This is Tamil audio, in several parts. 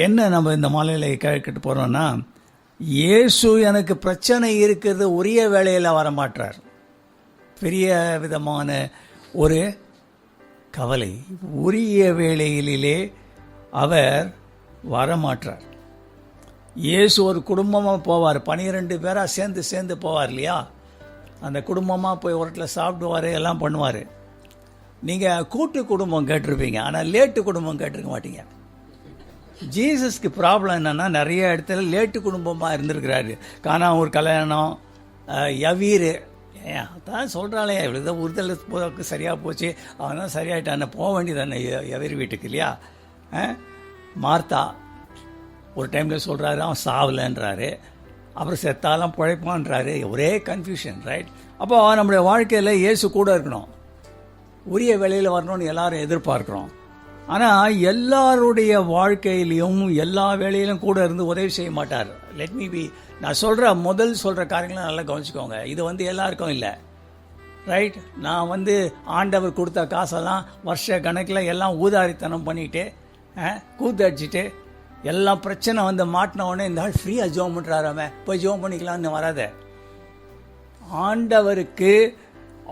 என்ன நம்ம இந்த மாலையில் கேட்டு போகிறோன்னா, இயேசு எனக்கு பிரச்சனை இருக்கிறது உரிய வேளையில் வரமாட்டார். பெரிய விதமான ஒரு கவலை, உரிய வேளையிலே அவர் வரமாட்டார். இயேசு ஒரு குடும்பமாக போவார், 12 பேராக சேர்ந்து போவார் இல்லையா? அந்த குடும்பமாக போய் ஒருத்தில் சாப்பிடுவார், எல்லாம் பண்ணுவார். நீங்கள் கூட்டு குடும்பம் கேட்டிருப்பீங்க, ஆனால் லேட்டு குடும்பம் கேட்டிருக்க மாட்டீங்க. ஜீசஸ்க்கு ப்ராப்ளம் என்னென்னா, நிறைய இடத்துல லேட்டு குடும்பமாக இருந்திருக்கிறாரு. காணாம ஒரு கல்யாணம், யவீர், அதான் சொல்கிறாளே இவ்வளோதான் உறுதல் போக்கு சரியாக போச்சு, அவன் தான் சரியாயிட்டான, போக வேண்டியதானே யவீர் வீட்டுக்கு இல்லையா? மார்த்தா ஒரு டைமில் சொல்கிறாரு அவன் சாவலைன்றாரு, அப்புறம் செத்தாலாம் பிழைப்பான்றாரு. ஒரே கன்ஃபியூஷன், ரைட்? அப்போ நம்முடைய வாழ்க்கையில் இயேசு கூட இருக்கணும், உரிய வேலையில் வரணும்னு எல்லாரும் எதிர்பார்க்குறோம். ஆனால் எல்லாருடைய வாழ்க்கையிலையும் எல்லா வேலையிலும் கூட இருந்து உதவி செய்ய மாட்டார். லெட் மீ பி, நான் சொல்கிற காரியங்களும் நல்லா கவனிச்சுக்கோங்க. இது எல்லாருக்கும் இல்லை, ரைட்? நான் ஆண்டவர் கொடுத்த காசெல்லாம் வருஷ கணக்கில் எல்லாம் ஊதாரித்தனம் பண்ணிவிட்டு கூத்தடிச்சிட்டு எல்லாம் பிரச்சனை மாட்டின உடனே இந்த ஆள் ஃப்ரீயாக ஜோம் பண்ணுறாராம போய் ஜோம் பண்ணிக்கலாம்னு வராத. ஆண்டவருக்கு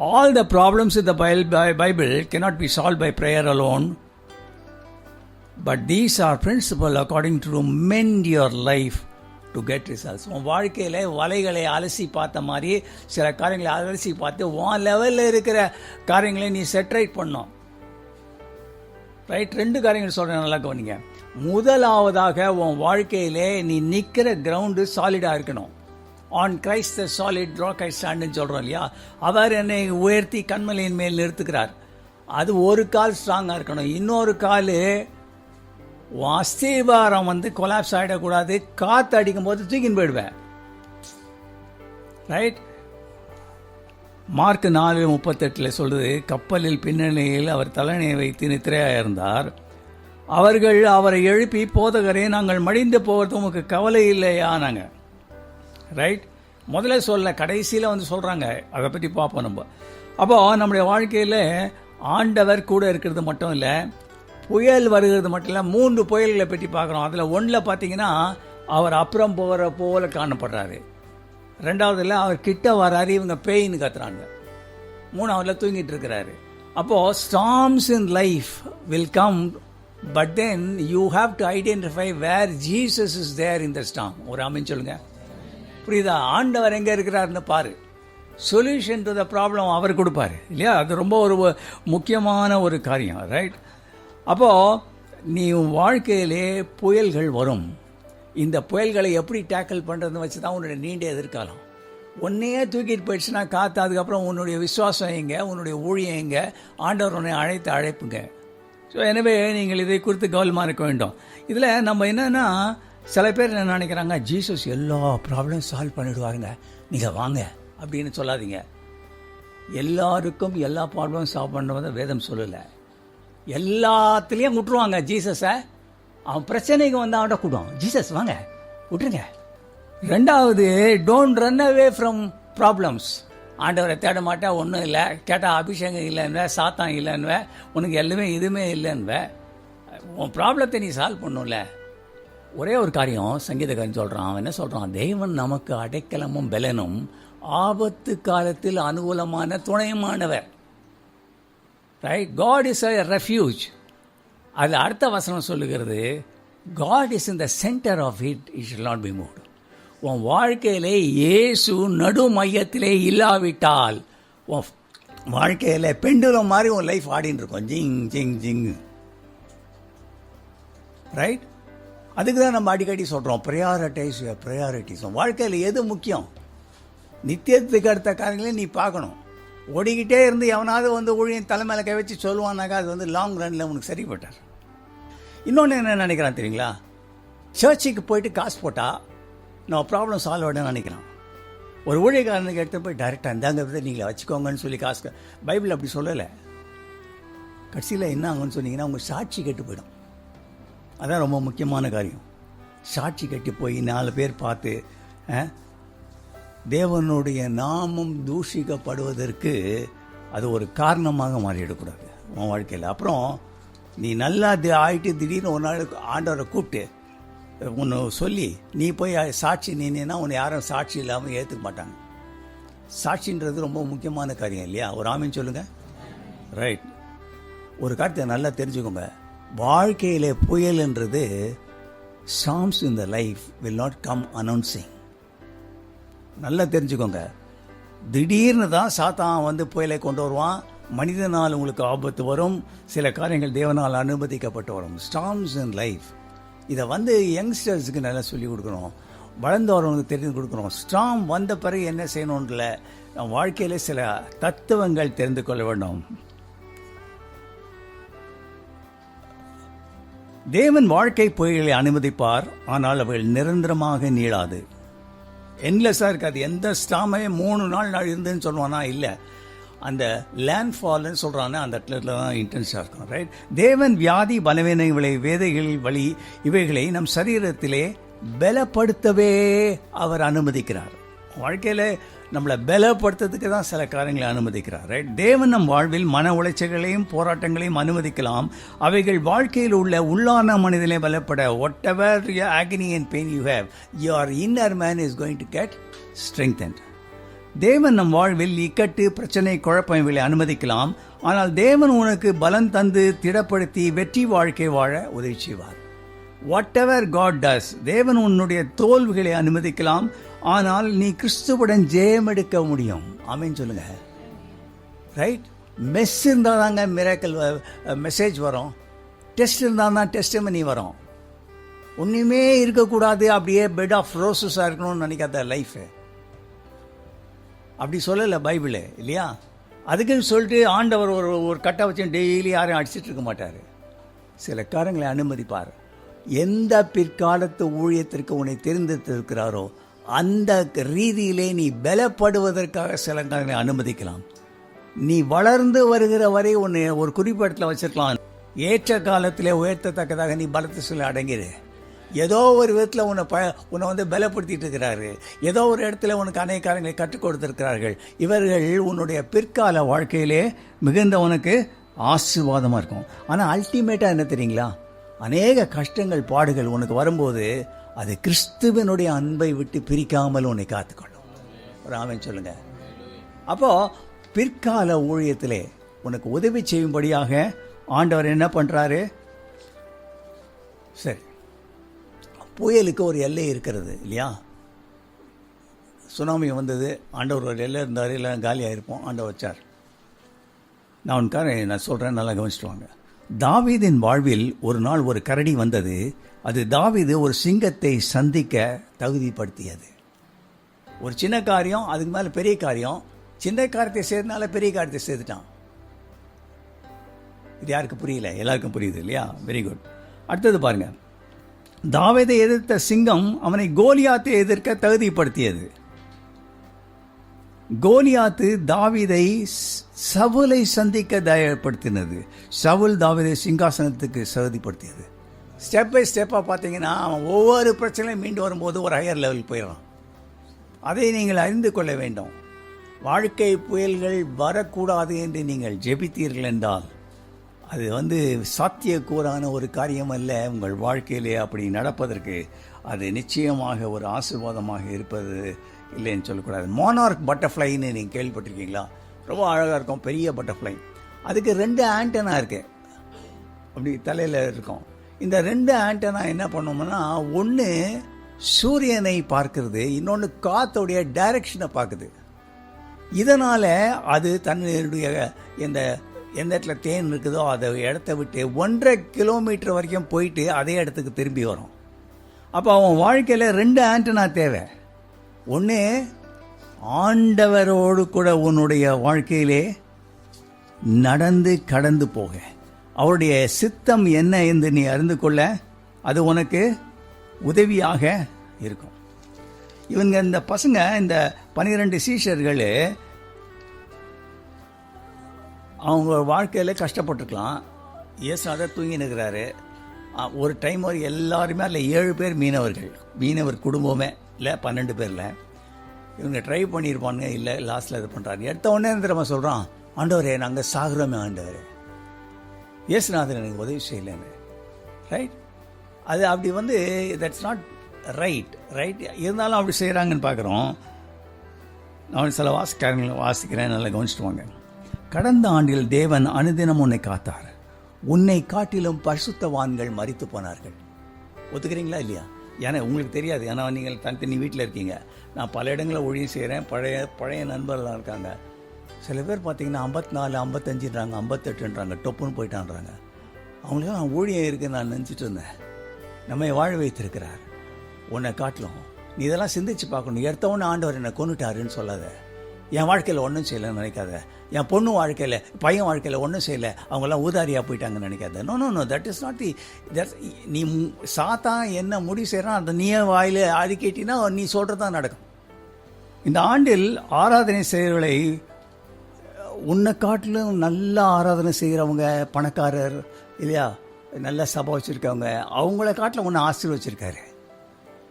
all the problems in the Bible cannot be solved by prayer alone, but these are principles according to mend your life to get results. உன் வாழ்க்கையில் வலைகளை அலசி பார்த்த மாதிரி சில காரியங்களை அலசி பார்த்து உன் லெவலில் இருக்கிற காரியங்களை நீ செட்ரைட் பண்ணோம், ரைட்? 2 காரியங்கள் சொல்கிறேன், நல்லா கவனிங்க. முதலாவதாக உன் வாழ்க்கையிலே நீ நிற்கிற கிரவுண்டு சாலிடாக இருக்கணும். On Christ the solid rock I ஸ்டாண்ட்னு சொல்கிறோம் இல்லையா? அவர் என்னை உயர்த்தி கண்மலையின் மேல் நிறுத்துக்கிறார். அது ஒரு கால் ஸ்ட்ராங்காக இருக்கணும், இன்னொரு கால் அஸ்திபாரம் கொலாப்ஸ் ஆகிடக்கூடாது. காற்று அடிக்கும் போது தூக்கின்னு போயிடுவேன், ரைட்? மார்க் 4:38 சொல்லுது, கப்பலில் பின்னணியில் அவர் தலையணையை வைத்து நித்திரையாக இருந்தார். அவர்கள் அவரை எழுப்பி, போதகரே நாங்கள் மடிந்து போகிறது உமக்கு கவலை இல்லையா நாங்கள், ரைட்? முதல்ல சொல்ல, கடைசியில் சொல்கிறாங்க. அதை பற்றி பார்ப்போம் நம்ம. அப்போது நம்முடைய வாழ்க்கையில் ஆண்டவர் கூட இருக்கிறது மட்டும் இல்லை, புயல் வருகிறது மட்டும் இல்லை. 3 புயல்களை பற்றி பார்க்குறோம். அதில் 1 பார்த்தீங்கன்னா அவர் அப்புறம் போகிற போல காணப்படுறாரு. 2வதுல அவர் கிட்ட வராரு, இவங்க பேயின்னு கத்துறாங்க. 3வதுல தூங்கிட்டு இருக்கிறாரு. அப்போது storms in life will come, but then you have to identify where Jesus is there in the storm. ஒரு ஆமென் சொல்லுங்க. புரியுதா? ஆண்டவர் எங்கே இருக்கிறாருன்னு பாரு. சொல்யூஷன் டு த ப்ராப்ளம் அவர் கொடுப்பாரு இல்லையா? அது ரொம்ப ஒரு முக்கியமான ஒரு காரியம், ரைட்? அப்போது நீ வாழ்க்கையிலே புயல்கள் வரும். இந்த புயல்களை எப்படி டேக்கிள் பண்ணுறதுன்னு வச்சு தான் உன்னுடைய நீண்ட எதிர்காலம். ஒன்றையே தூக்கிட்டு போயிடுச்சுன்னா காற்று, அதுக்கப்புறம் உன்னுடைய விசுவாசம் எங்கே, உன்னுடைய ஊழியம் எங்கே, ஆண்டவர் உன்னை அழைப்புங்க. ஸோ எனவே நீங்கள் இதை குறித்து கவனமாக இருக்க வேண்டும். இதில் நம்ம என்னென்னா, சில பேர் என்ன நினைக்கிறாங்க, ஜீசஸ் எல்லா ப்ராப்ளம் சால்வ் பண்ணிவிடுவாருங்க, நீங்கள் வாங்க அப்படின்னு சொல்லாதீங்க. எல்லாருக்கும் எல்லா ப்ராப்ளமும் சால்வ் பண்ணுறத வேதம் சொல்லலை. எல்லாத்துலேயும் விட்டுருவாங்க ஜீசஸை. அவன் பிரச்சனைக்கு அவன்கிட்ட கூடும், ஜீசஸ் வாங்க விட்டுருங்க. 2வது, don't run away from problems. ஆண்டவரை தேட மாட்டேன், ஒன்றும் இல்லை, கேட்டால் அபிஷேகம் இல்லைன்னுவ, சாத்தான் இல்லைன்னுவ, உனக்கு எதுவுமே இல்லைன்னுவ. உன் ப்ராப்ளத்தை நீ சால்வ் பண்ணும்ல. ஒரே ஒரு காரியம் சங்கீதக்காரன் சொல்கிறான். அவன் என்ன சொல்கிறான்? தேவன் நமக்கு அடைக்கலமும் பலனும் ஆபத்து காலத்தில் அனுகூலமான துணையுமானவர், right? God is a refuge. அதில் அடுத்த வசனம் சொல்லுகிறது, God is in the centre of it, it shall not be moved. உன் வாழ்க்கையிலே இயேசு நடு மையத்திலே இல்லாவிட்டால் உன் வாழ்க்கையில் பெண்டுலம் மாதிரி உன் லைஃப் ஆடின்னு இருக்கும், ஜிங் ஜிங் ஜிங், ரைட்? அதுக்கு தான் நம்ம அடிக்கடி சொல்கிறோம், ப்ரையாரிட்டிஸ். வாழ்க்கையில் எது முக்கியம்? நித்தியத்துக்கு அடுத்த காரியங்களே நீ பார்க்கணும். ஓடிக்கிட்டே இருந்து எவனாவது ஊழியன் தலைமையில கை வச்சு சொல்லுவானாக்கா, அது லாங் ரன்னில் உனக்கு சரிப்பட்டார். இன்னொன்று என்ன நினைக்கிறான் தெரியுங்களா? சர்ச்சுக்கு போயிட்டு காசு போட்டால் நம்ம ப்ராப்ளம் சால்வ் ஆகிடுன்னு நினைக்கிறான். ஒரு ஊழியக்காரனுக்கு எடுத்து போய் டைரெக்டாக இந்தாங்க நீங்கள் வச்சுக்கோங்கன்னு சொல்லி காசு. பைபிள் அப்படி சொல்லலை. கடைசியில் என்ன ஆகுன்னு சொன்னீங்கன்னா, உங்கள் சாட்சி கெட்டு போயிடும். அதான் ரொம்ப முக்கியமான காரியம். சாட்சி கட்டி போய் 4 பேர் பார்த்து தேவனுடைய நாமம் தூஷிக்கப்படுவதற்கு அது ஒரு காரணமாக மாறிடக்கூடாது உன் வாழ்க்கையில். அப்புறம் நீ நல்லா ஆயிட்டு திடீர்னு ஒரு நாள் ஆண்டவரை கூப்பிட்டு ஒன்று சொல்லி நீ போய் சாட்சி நீனா உன்னை யாரும் சாட்சி இல்லாமல் ஏற்றுக்க மாட்டாங்க. சாட்சின்றது ரொம்ப முக்கியமான காரியம் இல்லையா? ஒரு ஆமீன் சொல்லுங்கள். ரைட். ஒரு காரியத்தை நல்லா தெரிஞ்சுக்கோங்க. வாழ்க்கையில் புயல்ன்றது storms in the life will not come announcing. நல்லா தெரிஞ்சுக்கோங்க. திடீர்னு தான் சாத்தான் வந்து புயலை கொண்டு வருவான். மனிதனால் உங்களுக்கு ஆபத்து வரும். சில காரியங்கள் தேவனால் அனுமதிக்கப்பட்டு வரும். storms in life. இதை வந்து யங்ஸ்டர்ஸுக்கு நல்லா சொல்லிக் கொடுக்கணும். வளர்ந்து வரவங்களுக்கு தெரிந்து கொடுக்கணும். ஸ்டாம் வந்த பிறகு என்ன செய்யணும்ல, வாழ்க்கையில் சில தத்துவங்கள் தெரிந்து கொள்ள வேண்டும். தேவன் வாழ்க்கை புயல்களை அனுமதிப்பார், ஆனால் அவைகள் நிரந்தரமாக நீளாது. என்லெஸ்ஸாக இருக்காது. எந்த ஸ்டாமே 3 நாள் இருந்துன்னு சொல்லுவானா? இல்லை. அந்த லேண்ட் ஃபால்னு சொல்கிறானே அந்த இடத்துல தான் இன்டென்ஸாக இருக்கும். ரைட். தேவன் வியாதி பலவீனங்களை வேதைகள் வழி இவைகளை நம் சரீரத்திலே பலப்படுத்தவே அவர் அனுமதிக்கிறார். வாழ்க்கையில் நம்மளை பலப்படுத்துறதுக்கு தான் சில காரியங்களை அனுமதிக்கிறார். ரைட். தேவன் நம் வாழ்வில் மன உளைச்சல்களையும் போராட்டங்களையும் அனுமதிக்கலாம். அவைகள் வாழ்க்கையில் உள்ள உள்ளான மனிதனை பலப்பட. Whatever agony and pain you have, your inner man is going to get strengthened. தேவன் நம் வாழ்வில் இக்கட்டு பிரச்சனை குழப்பம் இவைகளை அனுமதிக்கலாம். ஆனால் தேவன் உனக்கு பலம் தந்து திடப்படுத்தி வெற்றி வாழ்க்கை வாழ உதவி செய்வார். வாட் எவர் காட் டஸ், தேவன் உன்னுடைய தோல்விகளை அனுமதிக்கலாம். ஆனால் நீ கிறிஸ்துவுடன் ஜெயம் எடுக்க முடியும். ஆமீன் சொல்லுங்க. ரைட். மெஸ் இருந்தால் தாங்க மிராக்கிள் மெசேஜ் வரும். டெஸ்ட் இருந்தால் தான் டெஸ்டிமனி வரும். ஒன்றுமே இருக்கக்கூடாது, அப்படியே பெட் ஆஃப் ரோசஸாக இருக்கணும்னு நினைக்காத லைஃபு. அப்படி சொல்லலை பைபிளு இல்லையா? அதுக்குன்னு சொல்லிட்டு ஆண்டவர் ஒரு கட்டை வச்சு டெய்லி யாரையும் அடிச்சிட்டு இருக்க மாட்டார். சில காரியங்களை அனுமதிப்பார். எந்த பிற்காலத்து ஊழியத்திற்கு உன்னை தெரிந்தெடுத்திருக்கிறாரோ அந்த ரீதியிலே நீ பலப்படுவதற்காக சில காரியங்களை அனுமதிக்கலாம். நீ வளர்ந்து வருகிற வரை உன்னை ஒரு குறிப்பிடத்தில் வச்சிருக்கலாம். ஏற்ற காலத்திலே உயர்த்தத்தக்கதாக நீ பலத்தை சொல்ல அடங்கிடு. ஏதோ ஒரு விதத்தில் உன்னை வந்து பலப்படுத்திட்டு இருக்கிறாரு. ஏதோ ஒரு இடத்துல உனக்கு அநேக காரியங்களை கற்றுக் கொடுத்திருக்கிறார்கள். இவர்கள் உன்னுடைய பிற்கால வாழ்க்கையிலே மிகுந்த உனக்கு ஆசீர்வாதமாக இருக்கும். ஆனால் அல்டிமேட்டாக என்ன தெரியுங்களா? அநேக கஷ்டங்கள் பாடுகள் உனக்கு வரும்போது அது கிறிஸ்துவனுடைய அன்பை விட்டு பிரிக்காமல் உன்னை காத்துக்கொள்ளும். ஒரு ஆமென் சொல்லுங்க. அப்போது பிற்கால ஊழியத்திலே உனக்கு உதவி செய்யும்படியாக ஆண்டவர் என்ன பண்ணுறாரு? சரி, புயலுக்கு ஒரு எல்லை இருக்கிறது இல்லையா? சுனாமி வந்தது, ஆண்டவர் ஒரு எல்லை இருந்தார், இல்லை காலியாக இருப்போம், ஆண்டவர் வச்சார். நான் சொல்கிறேன், நல்லா கவனிச்சுட்டு வாங்க. தாவீதின் வாழ்வில் ஒரு நாள் ஒரு கரடி வந்தது. அது தாவீது ஒரு சிங்கத்தை சந்திக்க தகுதிப்படுத்தியது. ஒரு சின்ன காரியம், அதுக்கு மேலே பெரிய காரியம். சின்ன காரியத்தை செய்யறதுனால பெரிய காரியத்தை செய்துட்டான். இது யாருக்கு புரியல? எல்லாருக்கும் புரியுது இல்லையா? Very good. அடுத்தது பாருங்க. தாவீதை எதிர்த்த சிங்கம் அவனை கோலியாத்தை எதிர்க்க தகுதிப்படுத்தியது. கோலியாத்து தாவீதை சவுலை சந்திக்க தயார்படுத்தினது. சவுல் தாவீதை சிங்காசனத்துக்கு தகுதிப்படுத்தியது. ஸ்டெப் பை ஸ்டெப்பாக பார்த்தீங்கன்னா அவன் ஒவ்வொரு பிரச்சனையும் மீண்டு வரும்போது ஒரு ஹையர் லெவல் போயிடறான். அதை நீங்கள் அறிந்து கொள்ள வேண்டும். வாழ்க்கை புயல்கள் வரக்கூடாது என்று நீங்கள் ஜெபித்தீர்கள் என்றால் அது சாத்தியக்கூறான ஒரு காரியம் அல்ல. உங்கள் வாழ்க்கையிலே அப்படி நடப்பதற்கு அது நிச்சயமாக ஒரு ஆசீர்வாதமாக இருப்பது இல்லைன்னு சொல்லக்கூடாது. மோனார்க் பட்டர்ஃப்ளைன்னு நீங்கள் கேள்விப்பட்டிருக்கீங்களா? ரொம்ப அழகாக இருக்கும், பெரிய பட்டர்ஃப்ளை. அதுக்கு 2 ஆண்டனா இருக்கு, அப்படி தலையில் இருக்கும். இந்த 2 ஆண்டனா என்ன பண்ணோம்னா, ஒன்று சூரியனை பார்க்கிறது, இன்னொன்று காத்தோடைய டைரக்ஷனை பார்க்குது. இதனால் அது தன்னுடைய எந்த இடத்துல தேன் இருக்குதோ அதை இடத்த விட்டு 1.5 கிலோமீட்டர் வரைக்கும் போயிட்டு அதே இடத்துக்கு திரும்பி வரும். அப்போ அவன் வாழ்க்கையில் 2 ஆண்டனா தேவை. ஒன்று, ஆண்டவரோடு கூட உன்னுடைய வாழ்க்கையிலே நடந்து கடந்து போக, அவருடைய சித்தம் என்ன என்று நீ அறிந்து கொள்ள அது உனக்கு உதவியாக இருக்கும். இவங்க இந்த பசங்க, இந்த 12 சீஷர்கள், அவங்க வாழ்க்கையில் கஷ்டப்பட்டுருக்கலாம். ஏசாத தூங்கி நிற்கிறாரு. ஒரு டைம் எல்லாருமே அதில் 7 பேர் மீனவர் குடும்பமே இல்லை, 12 பேரில். இவங்க ட்ரை பண்ணியிருப்பானுங்க, இல்லை லாஸ்ட்டில் இது பண்ணுறாரு. எடுத்த உடனே திரும்ப சொல்கிறான், ஆண்டவரே நாங்கள் சாகுறோமே ஆண்டவரே. இயேசுநாதர் எனக்கு உதவி செய்யலைன்னு. ரைட்? அது அப்படி வந்து தட்ஸ் நாட் ரைட். இருந்தாலும் அப்படி செய்கிறாங்கன்னு பார்க்குறோம். நான் சில வாசிக்கிறேன், நல்லா கவனிச்சுட்டு வாங்க. கடந்த ஆண்டில் தேவன் அனுதினம் உன்னை காத்தார். உன்னை காட்டிலும் பரிசுத்தவான்கள் மரித்து போனார்கள். ஒத்துக்கிறீங்களா இல்லையா? ஏன்னா உங்களுக்கு தெரியாது, ஏன்னா நீங்கள் தனித்தனி வீட்டில் இருக்கீங்க. நான் பல இடங்களில் ஊழியம் செய்கிறேன். பழைய நண்பர்களாக இருக்காங்க. சில பேர் பார்த்தீங்கன்னா 54, 55ன்றாங்க, 58ன்றாங்க, டொப்புன்னு போயிட்டான்றாங்க. அவங்களுக்கு நான் ஊழியம் இருக்குன்னு நான் நினச்சிட்டு இருந்தேன். நம்மை வாழ வைத்திருக்கிறார். உன்னை காட்டிலும் நீ இதெல்லாம் சிந்திச்சு பார்க்கணும். எடுத்தவொன்னே ஆண்டவர் என்னை கொண்டுட்டாருன்னு சொல்லாத. என் வாழ்க்கையில் ஒன்றும் செய்யலைன்னு நினைக்காத. என் பொண்ணு வாழ்க்கையில், பையன் வாழ்க்கையில் ஒன்றும் செய்யலை, அவங்கெல்லாம் ஊதாரியாக போயிட்டாங்கன்னு நினைக்காத. நோ, தட் இஸ் நாட் நீ சாத்தான் என்ன முடிவு செய்கிறான் அந்த நீயே வாயில் அடிக்கிட்டினா நீ சொல்கிறது தான் நடக்கும். இந்த ஆண்டில் ஆராதனை செய்கிறவர்களை உன்னை காட்டிலும் நல்லா ஆராதனை செய்கிறவங்க, பணக்காரர் இல்லையா, நல்ல சபை வச்சுருக்கவங்க, அவங்கள காட்டில் உன்னை ஆசீர்வச்சிருக்காரு.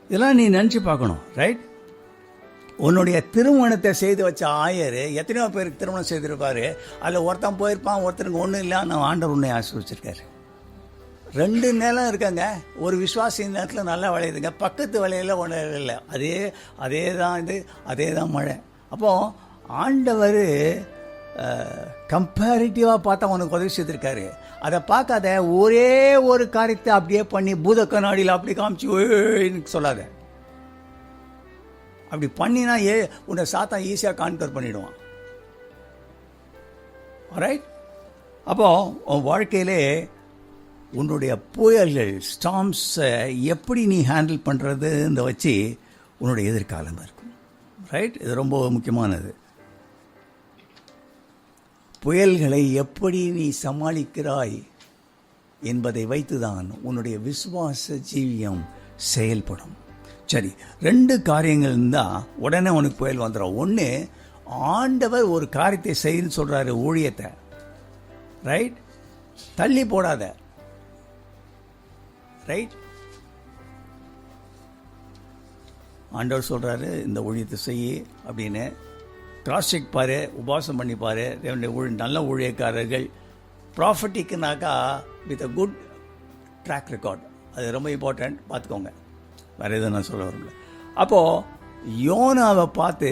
இதெல்லாம் நீ நினச்சி பார்க்கணும். ரைட்? உன்னுடைய திருமணத்தை செய்து வச்ச ஆயர் எத்தனையோ பேருக்கு திருமணம் செய்திருப்பாரு. அதில் ஒருத்தன் போயிருப்பான், ஒருத்தருக்கு ஒன்றும் இல்லை, நான் ஆண்டவர் உன்னை ஆசீர்வச்சிருக்காரு. 2 நிலம் இருக்காங்க. ஒரு விசுவாசி நேரத்தில் நல்லா விளையுதுங்க, பக்கத்து விளையில ஒன்றும் இல்லை. அதே தான் மழை. அப்போது ஆண்டவர் கம்பேரிட்டிவாக பார்த்தா உனக்கு உதவி செய்திருக்காரு. அதை பார்க்காத, ஒரே ஒரு காரியத்தை அப்படியே பண்ணி பூத கண்ணாடியில் அப்படி காமிச்சு சொல்லாத. அப்படி பண்ணினா உன்னை சாத்தான் ஈஸியாக கான்கர் பண்ணிடுவான். ரைட்? அப்போ உன் வாழ்க்கையிலே உன்னுடைய புயல்கள், ஸ்டார்ம்ஸை எப்படி நீ ஹேண்டில் பண்ணுறதுன்னு வச்சு உன்னுடைய எதிர்காலம் இருக்கும். ரைட்? இது ரொம்ப முக்கியமானது. புயல்களை எப்படி நீ சமாளிக்கிறாய் என்பதை வைத்துதான் உன்னுடைய விசுவாச ஜீவியம் செயல்படும். சரி, 2 காரியங்கள் இருந்தால் உடனே உனக்கு புயல் வந்துடும். ஒன்று, ஆண்டவர் ஒரு காரியத்தை செய்யணும்னு சொல்கிறாரு, ஊழியத்தை. ரைட்? தள்ளி போடாத. ரைட்? ஆண்டவர் சொல்கிறாரு இந்த ஊழியத்தை செய்ய அப்படின்னு. கிராஸ் செக் பாரு, உபவாசம் பண்ணி பாரு. நல்ல ஊழியக்காரர்கள் ப்ராஃபட்டிக்குனாக்கா with a good track record, அது ரொம்ப இம்பார்ட்டண்ட், பார்த்துக்கோங்க. வேறு எதுவும் நான் சொல்ல வரல. அப்போது யோனாவை பார்த்து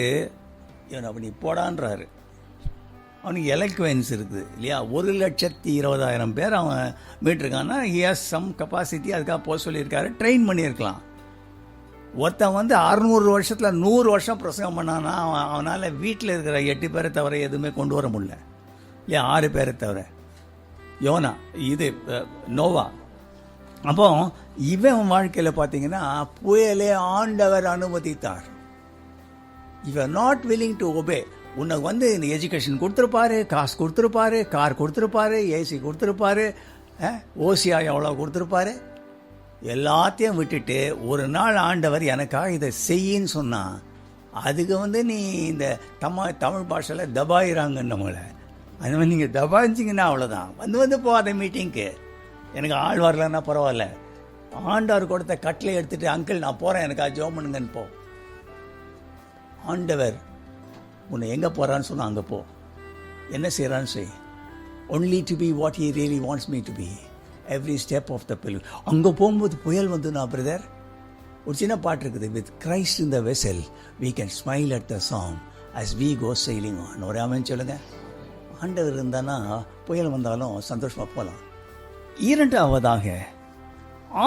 யோனா நீ போடான்றாரு. அவனுக்கு எலக்வன்ஸ் இருக்குது இல்லையா? 1,20,000 பேர் அவன் மீட்டிருக்கான்னா ஹியஸ் சம் கெப்பாசிட்டி, அதுக்காக போக சொல்லியிருக்காரு. ட்ரெயின் பண்ணியிருக்கலாம். ஒருத்தன் 600 வருஷத்தில் 100 வருஷம் பிரசங்கம் பண்ணான்னா அவனால் வீட்டில் இருக்கிற 8 பேரை தவிர எதுவுமே கொண்டு வர முடியல இல்லையா? 6 பேரை தவிர. யோனா, நோவா. அப்போ இவன் வாழ்க்கையில் பார்த்தீங்கன்னா புயலே ஆண்டவர் அனுமதித்தார். இவன் நாட் வில்லிங் டு ஒபே. உனக்கு இந்த எஜுகேஷன் கொடுத்துருப்பாரு, காசு கொடுத்துருப்பாரு, கார் கொடுத்துருப்பாரு, ஏசி கொடுத்துருப்பாரு, ஓசியா எவ்வளோ கொடுத்துருப்பாரு. எல்லாத்தையும் விட்டுட்டு ஒரு நாள் ஆண்டவர் எனக்காக இதை செய்யின்னு சொன்னான். அதுக்கு நீ இந்த தமிழ் பாஷையில் தபாயிறாங்கன்னு நம்மளை. அது மாதிரி நீங்கள் தபாய்ச்சிங்கன்னா அவ்வளோதான். வந்து போகாத மீட்டிங்க்கு. எனக்கு ஆள் வரலன்னா பரவாயில்ல, ஆண்டவர் கொடுத்த கட்டளை எடுத்துகிட்டு அங்கிள் நான் போகிறேன், எனக்காக ஜெபம் பண்ணுங்கன்னு போ. ஆண்டவர் உன்னை எங்கே போகிறான்னு சொன்னால் அங்கே போ. என்ன செய்கிறான்னு செய். Only to be what he really wants me to be every step of the bill. அங்கே போகும்போது புயல் நான் பிரதர், ஒரு சின்ன பாட்டு இருக்குது, with Christ in the vessel we can smile at the song as we go sailing on. ஒரு அமைன்னு சொல்லுங்கள். ஆண்டவர் இருந்தானா புயல் வந்தாலும் சந்தோஷமாக போகலாம். 2வது,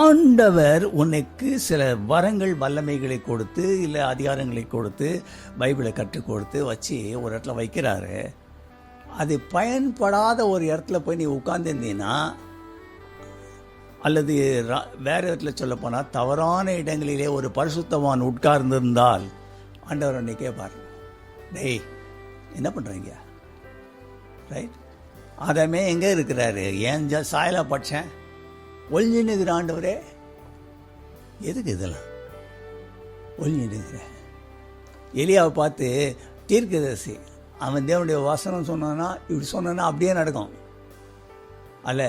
ஆண்டவர் உனக்கு சில வரங்கள், வல்லமைகளை கொடுத்து இல்லை அதிகாரங்களை கொடுத்து பைபிளை கற்றுக் கொடுத்து வச்சு ஒரு இடத்துல வைக்கிறாரு. அது பயன்படாத ஒரு இடத்துல போய் நீ உட்கார்ந்துருந்தீன்னா, அல்லது வேறு இடத்துல சொல்ல போனால் தவறான இடங்களிலே ஒரு பரிசுத்தவான் உட்கார்ந்திருந்தால் ஆண்டவர் என்னை கேட்பார், டேய் என்ன பண்ணுறீங்க? ரைட்? அதமே எங்கே இருக்கிறாரு? ஏன் சாயலாக படித்தேன், ஒளிஞ்சின்னுக்கிற ஆண்டவரே, எதுக்கு இதெல்லாம் ஒளிஞ்சின்னுக்கிற? எலியாவை பார்த்து தீர்க்கதரிசி, அவன் தேவனுடைய வசனம் சொன்னான்னா இப்படி சொன்னான்னா அப்படியே நடக்கும். அல்ல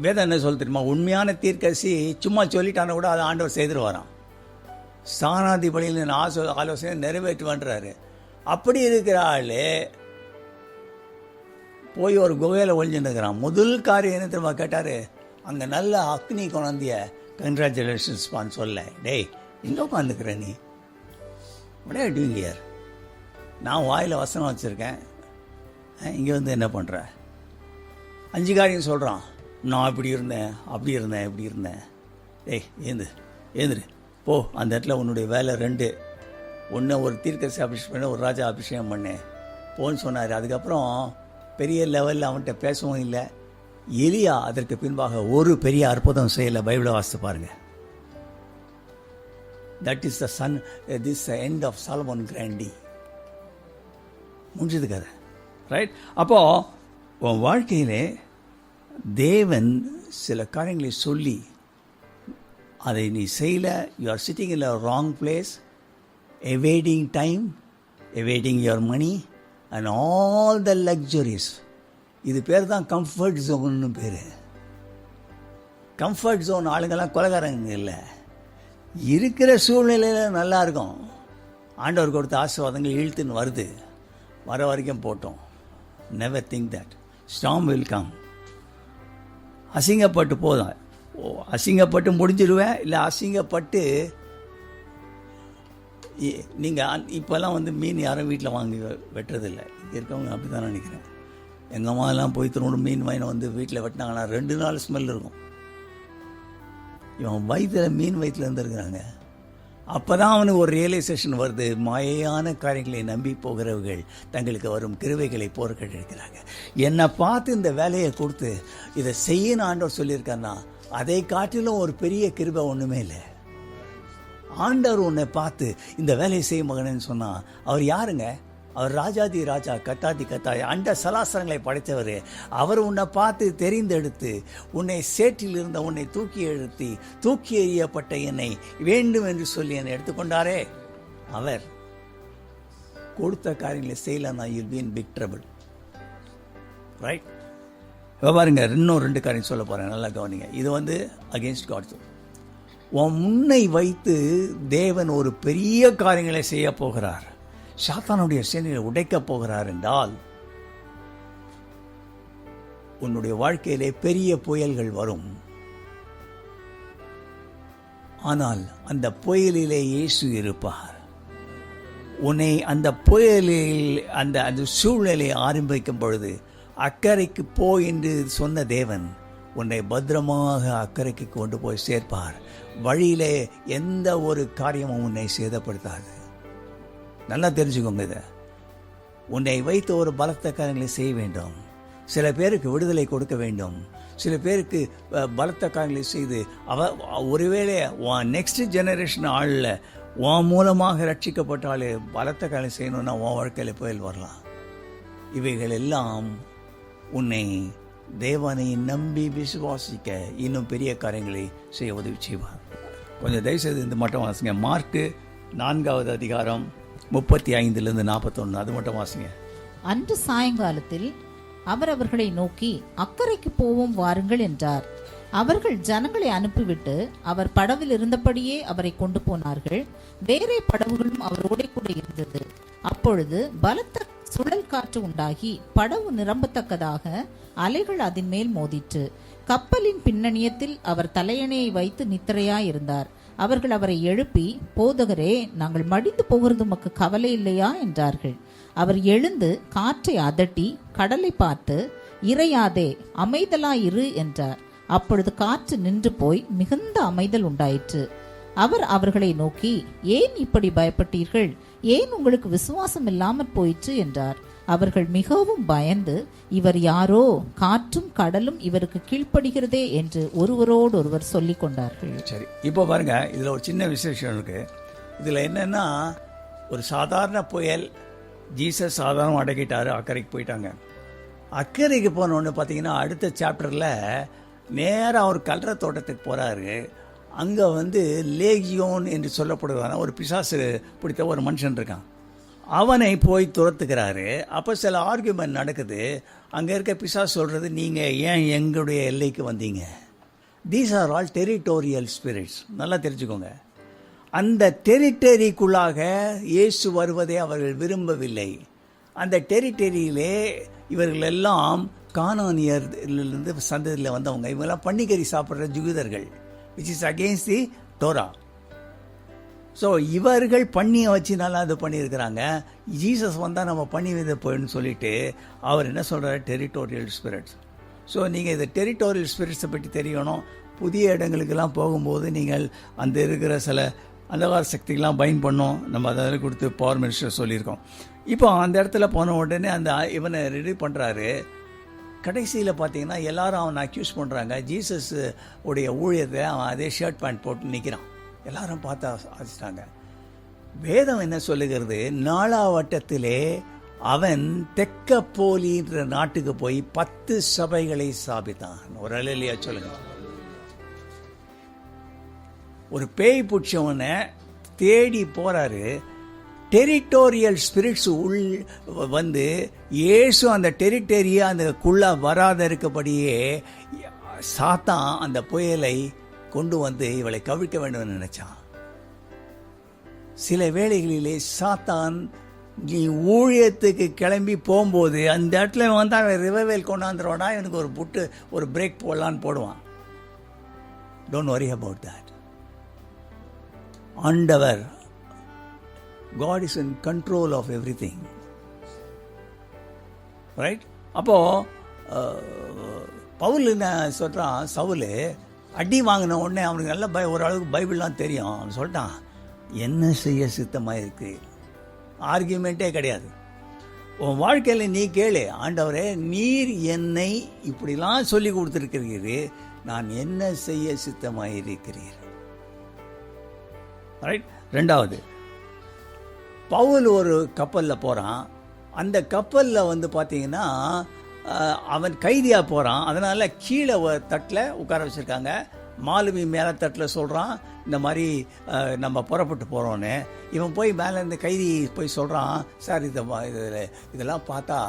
வேதம் என்ன சொல்ல தெரியுமா? உண்மையான தீர்க்கதரிசி சும்மா சொல்லிட்டான கூட அதை ஆண்டவர் செய்துருவாராம். ஸ்தானாதிபதியில் ஆலோசனை நிறைவேற்றுவான்றாரு. அப்படி இருக்கிற ஆள் போய் ஒரு குகையில் ஒழிஞ்சுன்னுக்கிறான். முதல் காரியம் என்ன தெரியுமா கேட்டார்? அங்கே நல்ல அக்னி கொண்டாந்திய கங்க்ராச்சுலேஷன்ஸ்பான்னு சொல்ல, டேய் எங்கே உட்காந்துக்கிற நீ, உடனே டூங்கியார், நான் வாயில் வசனம் வச்சுருக்கேன், இங்கே வந்து என்ன பண்ணுற? 5 காரியம் சொல்கிறான். நான் இப்படி இருந்தேன், அப்படி இருந்தேன், இப்படி இருந்தேன். டேய் ஏந்துரு போ, அந்த இடத்துல உன்னுடைய வேலை 2. ஒன்று ஒரு தீர்க்கதரிசி அபிஷேகம் பண்ண, ஒரு ராஜா அபிஷேகம் பண்ணேன் போன்னு சொன்னார். அதுக்கப்புறம் பெரிய லெவலில் அவன்கிட்ட பேசவும் இல்லை. எலியா அதற்கு பின்பாக ஒரு பெரிய அற்புதம் செய்யலை. பைபிளை வாசித்து பாருங்க. That is this end of Solomon கிராண்டி. முடிஞ்சது கதை, ரைட்? அப்போ உன் வாழ்க்கையிலே தேவன் சில காரியங்களை சொல்லி அதை நீ செய்யல, you are sitting in a wrong place, evading time, evading your money and all the luxuries. இது பேர் தான் கம்ஃபர்ட் ஜோன்னு பேர். கம்ஃபர்ட் ஜோன் ஆளுங்கெல்லாம் கொலைகாரங்க இல்லை. இருக்கிற சூழ்நிலையில் நல்லா இருக்கும். ஆண்டவர் கொடுத்த ஆசீர்வாதங்கள் இழுத்துன்னு வருது, வர வரைக்கும் போட்டோம். Never think that storm will come. அசிங்கப்பட்டு போதும், அசிங்கப்பட்டு முடிஞ்சிடுவேன். இல்லை அசிங்கப்பட்டு நீங்கள் இப்போல்லாம் வந்து மீன் யாரும் வீட்டில் வாங்கி வெட்டுறதில்லை. இருக்கவங்க அப்படி தான் நினைக்கிறேன். எங்கள் அம்மாலாம் போய் திரும்ப மீன் வாங்கின வந்து வீட்டில் வெட்டினாங்கன்னா 2 நாள் ஸ்மெல் இருக்கும். இவன் வயிற்றில் மீன் வயிற்றில் இருந்துருக்குறாங்க. அப்போ தான் அவனுக்கு ஒரு ரியலைசேஷன் வருது, மாயையான காரியங்களை நம்பி போகிறவர்கள் தங்களுக்கு வரும் கிருபைகளை போர்க்கடிக்கிறாங்க. என்னை பார்த்து இந்த வேலையை கொடுத்து இதை செய்யணும் ஆண்டவர் சொல்லியிருக்காருன்னா அதை காட்டிலும் ஒரு பெரிய கிருபை ஒன்றுமே இல்லை. ஆண்டவர் உன்னை பார்த்து இந்த வேலையை செய்ய மகனேன்னு சொன்னால் அவர் யாருங்க? அவர் ராஜாதி ராஜா, கத்தாதி கத்தாய், அண்ட சலாசரங்களை படைத்தவர். அவர் உன்னை பார்த்து தெரிந்தெடுத்து உன்னை சேற்றில் இருந்த உன்னை தூக்கி எறியப்பட்ட என்னை வேண்டும் என்று சொல்லி என்னை எடுத்துக்கொண்டாரே. அவர் கொடுத்த காரியங்களை செய்யலன்னா you'll be in big trouble, right? பாருங்க, இன்னும் 2 காரியம் சொல்ல போகிறேன், நல்லா கவனிங்க. இது வந்து அகெயின்ஸ்ட் காட். உன் முன்னை வைத்து தேவன் ஒரு பெரிய காரியங்களை செய்ய போகிறார், சாத்தானுடைய சேனையை உடைக்கப் போகிறார் என்றால் உன்னுடைய வாழ்க்கையிலே பெரிய புயல்கள் வரும். ஆனால் அந்த புயலிலே இயேசு இருப்பார். உன்னை அந்த புயலில் அந்த சூழ்நிலை ஆரம்பிக்கும் பொழுது அக்கறைக்கு போ என்று சொன்ன தேவன் உன்னை பத்திரமாக அக்கறைக்கு கொண்டு போய் சேர்ப்பார். வழியிலே எந்த ஒரு காரியமும் உன்னை சேதப்படுத்தாது. நல்லா தெரிஞ்சுக்கோங்க. இதை உன்னை வைத்து ஒரு பலத்த காரியங்களை செய்ய வேண்டும். சில பேருக்கு விடுதலை கொடுக்க வேண்டும். சில பேருக்கு பலத்த காரியங்களை செய்து ஒருவேளை நெக்ஸ்ட் ஜெனரேஷன் ஆளில் உன் மூலமாக ரட்சிக்கப்பட்டாலே பலத்த காரியம் செய்யணும்னா உன் வாழ்க்கையில் புயல் வரலாம். இவைகள் எல்லாம் உன்னை தேவனை நம்பி விசுவாசிக்க இன்னும் பெரிய காரியங்களை செய்ய உதவி செய்வார். கொஞ்சம் தயவுசெய்து இந்த மட்டும் வாசிங்க. மார்க்கு 4வது அதிகாரம் 35 41, அது மட்டும் வாசிங்க. அன்று சாயங்காலத்தில் அவர் அவர்களை நோக்கி அக்கறைக்கு போவோம் வாருங்கள் என்றார். அவர்கள் ஜனங்களை அனுப்பிவிட்டு அவர் படவில் இருந்தபடியே அவரை கொண்டு போனார்கள். வேறே படவுகளும் அவரோட கூட இருந்தது. அப்பொழுது பலத்த சுழல் காற்று உண்டாகி படவு நிரம்பத்தக்கதாக அலைகள் அதன் மேல் மோதிற்று. கப்பலின் பின்னணியத்தில் அவர் தலையணையை வைத்து நித்திரையாயிருந்தார். அவர்கள் அவரை எழுப்பி, போதகரே, நாங்கள் மடிந்து போகிறது உமக்கு கவலை இல்லையா என்றார்கள். அவர் எழுந்து காற்றை அதட்டி கடலை பார்த்து, இறையாதே, அமைதலாயிரு என்றார். அப்பொழுது காற்று நின்று போய் மிகுந்த அமைதல் உண்டாயிற்று. அவர் அவர்களை நோக்கி, ஏன் இப்படி பயப்பட்டீர்கள்? ஏன் உங்களுக்கு விசுவாசம் இல்லாமற் போயிற்று என்றார். அவர்கள் மிகவும் பயந்து, இவர் யாரோ, காற்றும் கடலும் இவருக்கு கீழ்ப்படுகிறதே என்று ஒருவரோடு ஒருவர் சொல்லிக் கொண்டார்கள். சரி, இப்போ பாருங்க, இதுல ஒரு சின்ன விசேஷம் இருக்கு. இதுல என்னன்னா, ஒரு சாதாரண புயல், ஜீசஸ் சாதாரணம் அடக்கிட்டாரு, அக்கறைக்கு போயிட்டாங்க. அக்கறைக்கு போனோன்னு பார்த்தீங்கன்னா அடுத்த சாப்டர்ல நேராக அவர் கல்ற தோட்டத்துக்கு போறாரு. அங்கே வந்து லேகியோன் என்று சொல்லப்படுவான ஒரு பிசாசு பிடித்த ஒரு மனுஷன் இருக்கான். அவனை போய் துரத்துக்கிறாரு. அப்போ சில ஆர்கியூமெண்ட் நடக்குது. அங்கே இருக்க பிசாசு சொல்கிறது, நீங்கள் ஏன் எங்களுடைய எல்லைக்கு வந்தீங்க? These are all territorial spirits. நல்லா தெரிஞ்சுக்கோங்க. அந்த டெரிட்டரிக்குள்ளாக இயேசு வருவதை அவர்கள் விரும்பவில்லை. அந்த டெரிட்டரியிலே இவர்கள் எல்லாம் கானானியர்லேருந்து சந்ததியில் வந்தவங்க. இவங்கெல்லாம் பன்னிக்கறி சாப்பிட்ற ஜூதர்கள், which is against the Torah. So இவர்கள் பண்ணியை வச்சு நல்லா இது பண்ணியிருக்கிறாங்க. ஜீசஸ் வந்தால் நம்ம பண்ணி வித போயின்னு சொல்லிட்டு அவர் என்ன சொல்கிறார், டெரிட்டோரியல் ஸ்பிரிட்ஸ். ஸோ நீங்கள் இந்த டெரிட்டோரியல் ஸ்பிரிட்ஸை பற்றி தெரியணும். புதிய இடங்களுக்கெல்லாம் போகும்போது நீங்கள் அந்த இருக்கிற சில அந்தகார சக்திகள்லாம் பைன் பண்ணோம். நம்ம அதை கொடுத்து பவர் மினிஸ்டர் சொல்லியிருக்கோம். இப்போ அந்த இடத்துல போன உடனே அந்த இவனை ரெடி பண்ணுறாரு. கடைசியில் பார்த்தீங்கன்னா எல்லாரும் அவனை அக்யூஸ் பண்ணுறாங்க. ஜீசஸ் உடைய ஊழியத்தை அவன் அதே ஷர்ட் பேண்ட் போட்டு நிற்கிறான். எல்லாரும் பார்த்து ஆசிட்டாங்க. வேதம் என்ன சொல்லுகிறது, 4ஆம் வட்டத்திலே அவன் தெக்கப்போலின்ற நாட்டுக்கு போய் 10 சபைகளை ஸ்தாபித்தான். ஒரு அல்லேலூயா சொல்லுங்க. ஒரு பேய் பிடிச்சவனை தேடி போறாரு. டெரிட்டோரியல் ஸ்பிரிட்ஸ் வந்து இயேசு அந்த டெரிட்டரியை அந்தக்குள்ள வராத இருக்கபடியே சாத்தான் அந்த புயலை கொண்டு வந்து இவளை கவிழ்க்க வேண்டும் நினைச்சான். சில வேளைகளிலே சாத்தான் நீ ஊழியத்துக்கு கிளம்பி போகும்போது அந்த இடத்துல வந்து அவன் ரிவைவல் கொண்டாந்துருவானா, எனக்கு ஒரு புட்டு ஒரு பிரேக் போடலான்னு போடுவான். Don't worry about that. ஆண்டவர், God is in control of everything. Right? அப்போ பவுல் என்ன சொல்கிறான், சவுல் அடி வாங்கின உடனே அவனுக்கு நல்ல ஓரளவுக்கு பைபிள்லாம் தெரியும். அவன் சொல்லிட்டான், என்ன செய்ய சித்தமாக இருக்கு. ஆர்கியூமெண்ட்டே கிடையாது. உன் வாழ்க்கையில் நீ கேளு, ஆண்டவரே நீர் என்னை இப்படிலாம் சொல்லி கொடுத்துருக்கிறீரு, நான் என்ன செய்ய சித்தமாக இருக்கிறீர். ரைட். 2வது, பவுல் ஒரு கப்பலில் போகிறான். அந்த கப்பலில் வந்து பார்த்தீங்கன்னா அவன் கைதியாக போகிறான். அதனால் கீழே தட்டில் உட்கார வச்சுருக்காங்க. மாலுமி மேலே தட்டில் சொல்கிறான், இந்த மாதிரி நம்ம புறப்பட்டு போகிறோன்னு. இவன் போய் மேலே இந்த கைதி போய் சொல்கிறான், சார் இதெல்லாம் பார்த்தா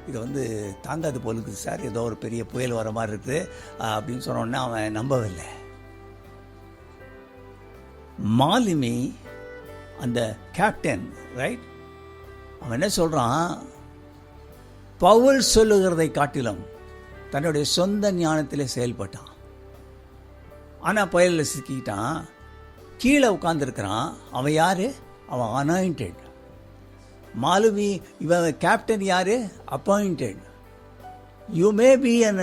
இது வந்து தாங்காது போல இருக்குது சார், ஏதோ ஒரு பெரிய புயல் வர மாதிரி இருக்குது அப்படின்னு சொன்னோடனே அவன் நம்பவில்லை. மாலுமி அந்த கேப்டன், ரைட், அவன் என்ன சொல்கிறான், பவுல் சொல்லுகிறதை காட்டிலும் தன்னுடைய சொந்த ஞானத்தில் செயல்பட்டான். ஆனால் புயலில் சிக்கிட்டான். கீழே உட்காந்துருக்கிறான். அவன் யார்? அவன் அனாயிண்டட். மாலுமி இவன் கேப்டன் யார்? Appointed. You may be an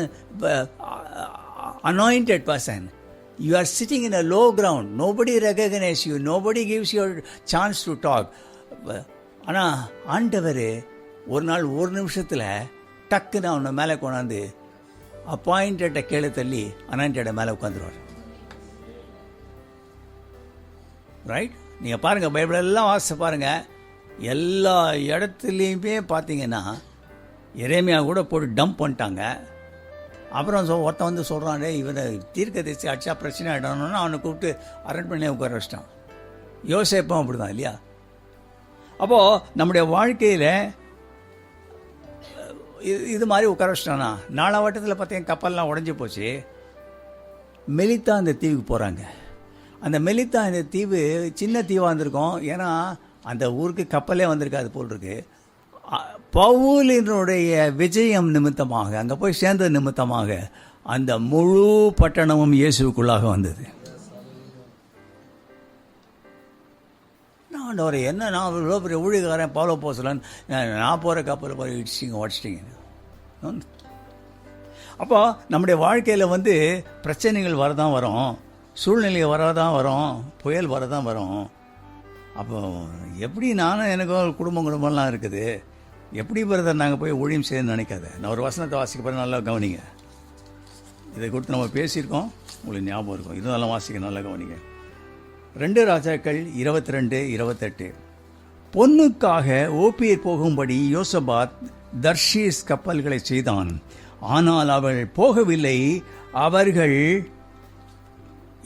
anointed person. You are sitting in a low ground. Nobody recognizes you. Nobody gives you a chance to talk. ஆனால் ஆண்டவர் ஒரு நாள் ஒரு நிமிஷத்தில் டக்குன்னு அவனை மேலே கொண்டாந்து அப்பாயிண்டட்டை கீழே தள்ளி அனாயிண்டடை மேலே உட்காந்துருவார். ரைட். நீங்கள் பாருங்கள், பைபிளெல்லாம் வாசித்து பாருங்கள். எல்லா இடத்துலையுமே பார்த்தீங்கன்னா எரேமியா கூட போட்டு டம்ப் பண்ணிட்டாங்க. அப்புறம் ஒருத்தன் வந்து சொல்கிறான், இவனை தீர்க்க தரிசி அடிச்சா பிரச்சனை ஆகிடணும்னு அவனை கூப்பிட்டு அரண்மனையை உட்கார வச்சிட்டான். யோசேப்பும் அப்படி தான் இல்லையா? அப்போது நம்முடைய வாழ்க்கையில் இது மாதிரி உட்கார வச்சிட்டானா. 4ஆம் வட்டத்தில் பார்த்தீங்கன்னா கப்பல்லாம் உடஞ்சி போச்சு. மெலித்தா அந்த தீவுக்கு போகிறாங்க. அந்த மெலித்தா இந்த தீவு சின்ன தீவாக இருந்திருக்கும், ஏன்னா அந்த ஊருக்கு கப்பலே வந்திருக்காது போல் இருக்கு. பவுலினுடைய விஜயம் நிமித்தமாக, அங்கே போய் சேர்ந்தது நிமித்தமாக அந்த முழு பட்டணமும் இயேசுக்குள்ளாக வந்தது. ஆண்டவரே, என்ன நான் இவ்வளோ பெரிய ஊழியக்காரன் பவுல போசலன், நான் போகிற கப்பலில் போய் இடிச்சிங்க உடச்சிட்டிங்க. அப்போ நம்முடைய வாழ்க்கையில் வந்து பிரச்சனைகள் வரதான் வரும், சூழ்நிலை வரதான் வரும், புயல் வரதான் வரும். அப்போ எப்படி நானும் எனக்கும் குடும்பம்லாம் இருக்குது, எப்படி பிரதர் நாங்கள் போய் ஊழியம் செய்யணும்னு நினைக்காத. நான் ஒரு வசனத்தை வாசிக்க போகிறேன், நல்லா கவனிங்க. இதை கொடுத்து நம்ம பேசியிருக்கோம், உங்களுக்கு ஞாபகம் இருக்கும். இதுவும் நல்லா வாசிக்க, நல்லா கவனிங்க. 2 ராஜாக்கள் 22-28. பொன்னுக்காக ஓப்பீர் போகும்படி யோசபாத் தர்ஷீஸ் கப்பல்களை செய்தான். ஆனால் அவள் போகவில்லை, அவர்கள்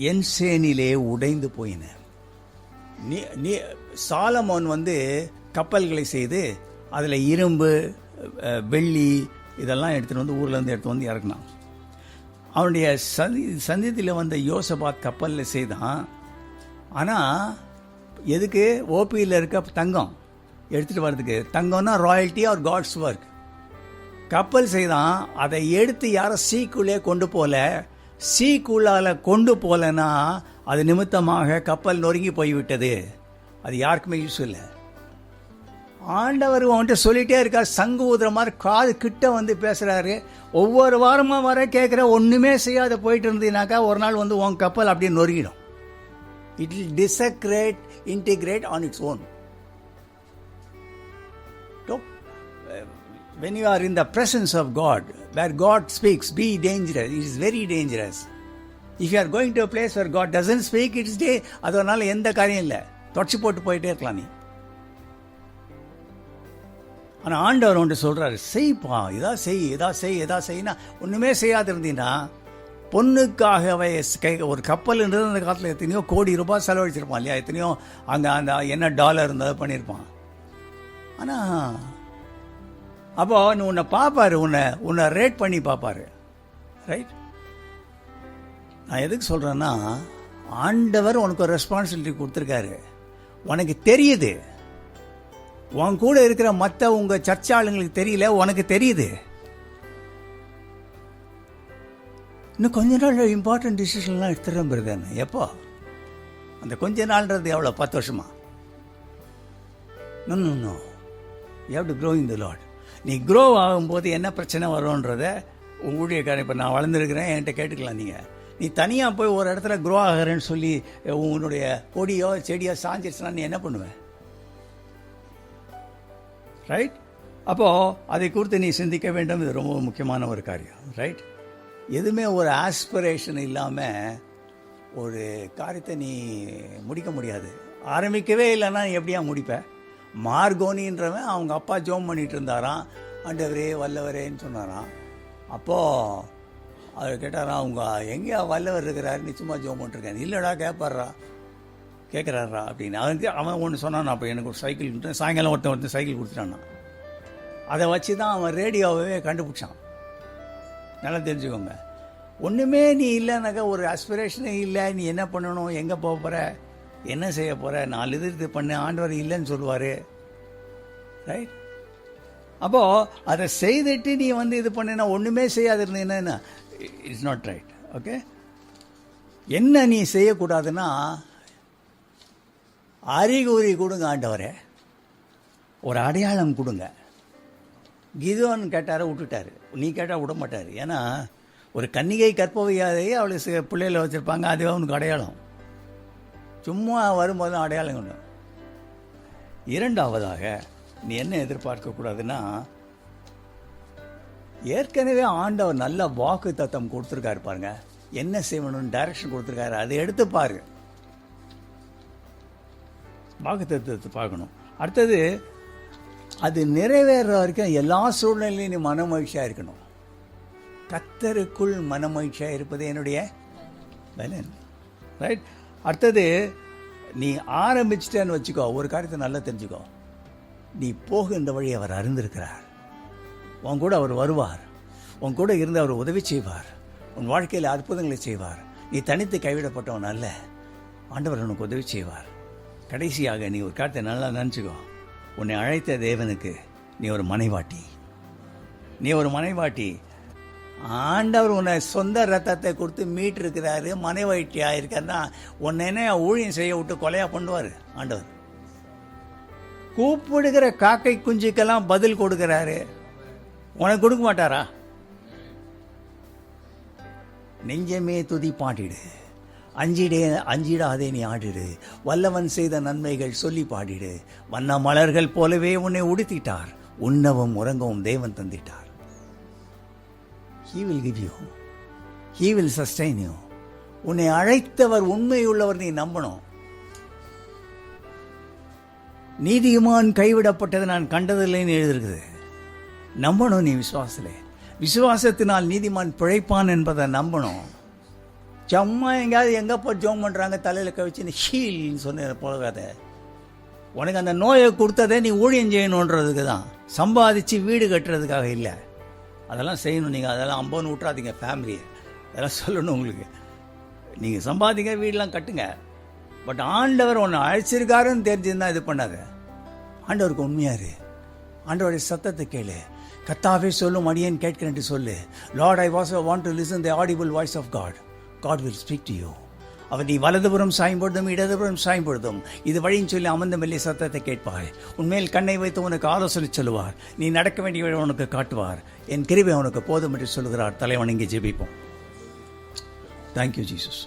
என்சேனிலே உடைந்து போயின. சாலமோன் வந்து கப்பல்களை செய்து அதில் இரும்பு, வெள்ளி இதெல்லாம் எடுத்துகிட்டு வந்து ஊர்லேருந்து எடுத்து வந்து இறக்குனான். அவனுடைய சந்தித்தில் வந்த யோசபாத் கப்பலில் செய்தான். ஆனால் எதுக்கு? ஓபியில் இருக்க தங்கம், எடுத்துகிட்டு வர்றதுக்கு. தங்கம்னா ராயல்ட்டி ஆர் காட்ஸ் ஒர்க். கப்பல் செய்தான், அதை எடுத்து யாரும் சீக்குள்ளே கொண்டு போகல. சீக்குள்ளால் கொண்டு போகலன்னா அது நிமித்தமாக கப்பல் நொறுங்கி போய்விட்டது. அது யாருக்குமே யூஸ் இல்லை. ஆண்டவர் வந்துட்டு சொல்லிகிட்டே இருக்கார், சங்கு ஊதுற மாதிரி காது கிட்ட வந்து பேசுகிறாரு. ஒவ்வொரு வாரமாக வர கேட்குற, ஒன்றுமே செய்யாத போயிட்டு இருந்தீனாக்கா ஒரு நாள் வந்து உன் கப்பல் அப்படியே நொறுங்கிடும். It will desecrate, integrate on its own. When you are in the presence of God, where God speaks, be dangerous. It is very dangerous. If you are going to a place where God doesn't speak, it is அதனால எந்த காரியம் இல்லை, தொடச்சி போட்டு போயிட்டே இருக்கலாம் நீ. ஆனால் ஆண்டவர் ஒன்று சொல்கிறாரு, செய்ப்பா, இதா செய், இதா செய், இதா செய்யினா. ஒன்றுமே செய்யாது இருந்தீங்கன்னா பொண்ணுக்காகவே ஒரு கப்பல் இருந்தது. அந்த காலத்தில் எத்தனையோ கோடி ரூபாய் செலவழிச்சிருப்பான் இல்லையா, எத்தனையோ அங்கே அந்த என்ன டாலர் இருந்ததை பண்ணியிருப்பான். ஆனால் அப்போ உன்னை பார்ப்பாரு, உன்னை ரேட் பண்ணி பார்ப்பாரு. ரைட்? நான் எதுக்கு சொல்கிறேன்னா, ஆண்டவர் உனக்கு ஒரு ரெஸ்பான்சிபிலிட்டி கொடுத்துருக்காரு. உனக்கு தெரியுது, உன் கூட இருக்கிற மற்ற உங்கள் சர்ச்சை ஆளுங்களுக்கு தெரியல, உனக்கு தெரியுது. இன்னும் கொஞ்ச நாள் இம்பார்ட்டன்ட் டிசிஷன்லாம் எடுத்துகிறேன் பிறகு. எப்போ? அந்த கொஞ்ச நாள்ன்றது எவ்வளோ? 10 வருஷமா? No, you have to grow in the Lord. நீ க்ரோ ஆகும்போது என்ன பிரச்சனை வரும்ன்றத ஊழியக்காரன், இப்போ நான் வளர்ந்துருக்கிறேன், என்கிட்ட கேட்டுக்கலாம். நீ தனியாக போய் ஒரு இடத்துல க்ரோ ஆகிறேன்னு சொல்லி உன்னுடைய கொடியோ செடியோ சாஞ்சிருச்சுனா நீ என்ன பண்ணுவேன்? ரைட்? அப்போது அதை குறித்து நீ சிந்திக்க வேண்டும். இது ரொம்ப முக்கியமான ஒரு காரியம். ரைட்? எதுவுமே ஒரு ஆஸ்பிரேஷன் இல்லாமல் ஒரு காரியத்தை நீ முடிக்க முடியாது. ஆரம்பிக்கவே இல்லைன்னா எப்படியா முடிப்ப? மார்கோனின்றவன் அவங்க அப்பா ஜோம் பண்ணிகிட்டு இருந்தாராம், ஆண்டவரே வல்லவரேன்னு சொன்னாராம். அப்போது அவர் கேட்டாராம், அவங்க எங்கேயா வல்லவர் இருக்கிறாரு, நிச்சயமாக ஜோம் பண்ணிட்டுருக்கேன். இல்லைடா கேட்குறாரா அப்படின்னு. அவன் ஒன்று சொன்னான். அப்போ எனக்கு ஒரு சைக்கிள் கொடுத்தேன், சாயங்காலம் ஒருத்தன் சைக்கிள் கொடுத்துட்டான்னா. அதை வச்சு தான் அவன் ரேடியோவே கண்டுபிடிச்சான். நல்லா தெரிஞ்சுக்கோங்க. ஒன்றுமே நீ இல்லைனாக்கா, ஒரு ஆஸ்பிரேஷனே இல்லை, நீ என்ன பண்ணணும், எங்கே போக போகிற, என்ன செய்ய போகிற, 4 இது பண்ணு, ஆண்டவர் இல்லைன்னு சொல்லுவார். ரைட்? அப்போது அதை செய்துட்டு நீ இது பண்ணினா, ஒன்றுமே செய்யாது இருந்தீங்கன்னா இட்ஸ் நாட் ரைட். ஓகே? என்ன நீ செய்யக்கூடாதுன்னா, அறிகுறி கொடுங்க ஆண்டவரே, ஒரு அடையாளம் கொடுங்க. கிதோன் கேட்டார விட்டுட்டாரு, நீ கேட்டால் விட மாட்டார். ஏன்னா ஒரு கன்னிகை கற்பவையாதையே அவளை பிள்ளைகளை வச்சுருப்பாங்க, அதுவே அவனுக்கு அடையாளம். சும்மா வரும்போது அடையாளம் ஒன்று. இரண்டாவதாக நீ என்ன எதிர்பார்க்கக்கூடாதுன்னா, ஏற்கனவே ஆண்டவர் நல்ல வாக்கு தத்தம் கொடுத்துருக்காரு பாருங்க, என்ன செய்யணும்னு டைரக்ஷன் கொடுத்துருக்காரு, அதை எடுத்து பாரு. வாக்கு தத்துவத்தை பார்க்கணும். அடுத்தது, அது நிறைவேற வரைக்கும் எல்லா சூழ்நிலையும் நீ மனமகிழ்ச்சியாக இருக்கணும். கர்த்தருக்குள் மனமகிழ்ச்சியாக இருப்பது என்னுடைய பலன். ரைட்? அடுத்தது, நீ ஆரம்பிச்சிட்டேன்னு வச்சுக்கோ, ஒரு காரியத்தை நல்லா தெரிஞ்சுக்கோ, நீ போகின்ற வழி அவர் அறிந்திருக்கிறார். உன் கூட அவர் வருவார், உன் கூட இருந்து அவர் உதவி செய்வார், உன் வாழ்க்கையில் அற்புதங்களை செய்வார். நீ தனித்து கைவிடப்பட்டவன் அல்ல, ஆண்டவர் உனக்கு உதவி செய்வார். கடைசியாக நீ ஒரு காரியத்தை நல்லா நினச்சிக்கோ, உன்னை அழைத்த தேவனுக்கு நீ ஒரு மனைவாட்டி. நீ ஒரு மனைவாட்டி. ஆண்டவர் உன்னை சொந்த ரத்தத்தை கொடுத்து மீட்டிருக்கிறாரு, மனைவாட்டியாக இருக்காருன்னா உன்னை என்ன ஊழியம் செய்ய விட்டு கொலையாக பண்ணுவார் ஆண்டவர்? கூப்பிடுகிற காக்கை குஞ்சுக்கெல்லாம் பதில் கொடுக்கிறாரு, உனக்கு கொடுக்க மாட்டாரா? நெஞ்சமே துதி பாடிடு, அஞ்சிடாதே நீ ஆடிடு, வல்லவன் செய்த நன்மைகள் சொல்லி பாடிடு. வண்ண மலர்கள் போலவே உன்னை உடுத்திட்டார், உண்ணவும் உறங்கவும் தேவன் தந்திட்டார். He will give you, He will sustain you. உன்னை அழைத்தவர் உண்மையுள்ளவர், நீ நம்பணும். நீதிமான் கைவிடப்பட்டது நான் கண்டதில்லைன்னு எழுதிருக்குது. நம்பணும் நீ விசுவாசத்திலே. விசுவாசத்தினால் நீதிமான் பிழைப்பான் என்பதை நம்பணும். சும்மா எங்கேயாவது எங்கே போய் ஜோம் பண்ணுறாங்க தலையில் கவிச்சு ஹீல்னு சொன்ன போகாத. உனக்கு அந்த நோயை கொடுத்ததே நீ ஊழியம் செய்யணுன்றதுக்கு தான், சம்பாதிச்சு வீடு கட்டுறதுக்காக இல்லை. அதெல்லாம் செய்யணும். நீங்கள் அதெல்லாம் அம்போன்னு விட்றாதீங்க ஃபேமிலியை. அதெல்லாம் சொல்லணும் உங்களுக்கு. நீங்கள் சம்பாதிங்க, வீடெலாம் கட்டுங்க. பட் ஆண்டவர் உன்னை அழைச்சிருக்காருன்னு தெரிஞ்சிருந்தா இது பண்ணாத. ஆண்டவருக்கு உண்மையாரு, ஆண்டவருடைய சத்தத்தை கேளு. கர்த்தாவே சொல்லும் அடியேன் கேட்கிறேன் என்று சொல்லு. Lord, I want to listen the audible voice of God. God will speak to you. அவர் நீ வலதுபுறம் சாயும் பொழுதும் இடதுபுறம் சாயும் பொழுதும் இது வழின்னு சொல்லி அமர்ந்த மெல்லிய சத்தத்தை கேட்பாய். உன்மேல் கண்ணை வைத்து உனக்கு ஆலோசனை சொல்லுவார். நீ நடக்க வேண்டிய வழி உனக்கு காட்டுவார். என் கிருபை உனக்கு போதும் என்று சொல்கிறார். தலைவணங்கி ஜெபிப்போம். Thank you Jesus.